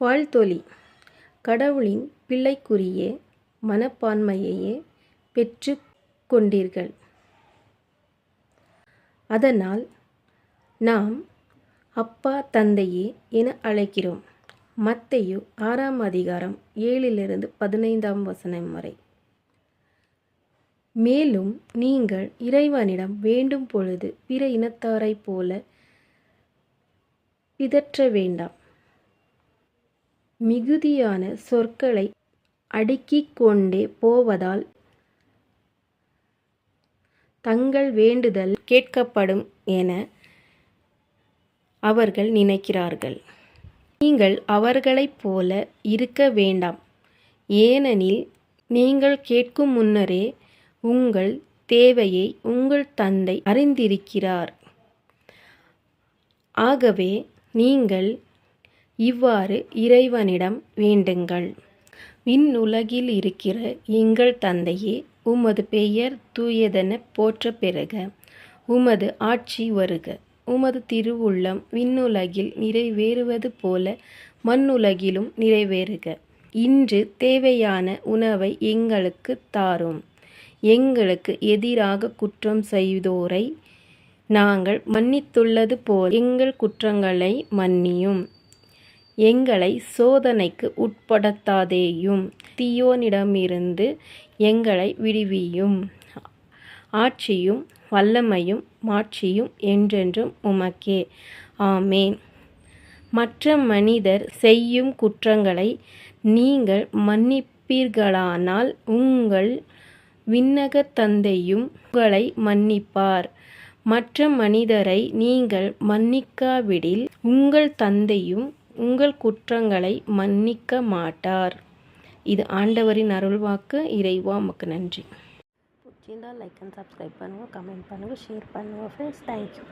வாழ்த்தொலி. கடவுளின் பிள்ளைக்குரிய மனப்பான்மையையே பெற்று கொண்டீர்கள். அதனால் நாம் அப்பா தந்தையே என அழைக்கிறோம். மத்தேயு 6ஆம் அதிகாரம் 7-15 வரை. மேலும் நீங்கள் இறைவனிடம் வேண்டும் பொழுது பிற இனத்தாரைப் போல பிதற்ற வேண்டாம். மிகுதியான சொற்களை அடுக்கிக் கொண்டே போவதால் தங்கள் வேண்டுதல் கேட்கப்படும் என அவர்கள் நினைக்கிறார்கள். நீங்கள் அவர்களைப் போல இருக்க வேண்டாம். ஏனெனில் நீங்கள் கேட்கும் முன்னரே உங்கள் தேவையை உங்கள் தந்தை அறிந்திருக்கிறார். ஆகவே நீங்கள் இவ்வாறு இறைவனிடம் வேண்டுங்கள். விண்ணுலகில் இருக்கிற எங்கள் தந்தையே, உமது பெயர் தூயதென போற்றப் பெறுக. உமது ஆட்சி வருக. உமது திருவுள்ளம் விண்ணுலகில் நிறைவேறுவது போல மண்ணுலகிலும் நிறைவேறுக. இன்று தேவையான உணவை எங்களுக்கு தாரும். எங்களுக்கு எதிராக குற்றம் செய்தோரை நாங்கள் மன்னித்துள்ளது போல் எங்கள் குற்றங்களை மன்னியும். எங்களை சோதனைக்கு உட்படுத்தாதேயும், தீயோனிடமிருந்து எங்களை விடுவியும். ஆட்சியும் வல்லமையும் மாட்சியும் என்றென்றும் உமக்கே. ஆமென். மற்ற மனிதர் செய்யும் குற்றங்களை நீங்கள் மன்னிப்பீர்களானால் உங்கள் விண்ணக தந்தையும் உங்களை மன்னிப்பார். மற்ற மனிதரை நீங்கள் மன்னிக்காவிடில் உங்கள் தந்தையும் உங்கள் குற்றங்களை மன்னிக்க மாட்டார். இது ஆண்டவரின் அருள்வாக்கு. இறைவா உமக்கு நன்றி. பிடிச்சிருந்தால் லைக் அண்ட் சப்ஸ்கிரைப் பண்ணுங்கள், கமெண்ட் பண்ணுங்கள், ஷேர் பண்ணுங்கள் ஃப்ரெண்ட்ஸ். தேங்க்யூ.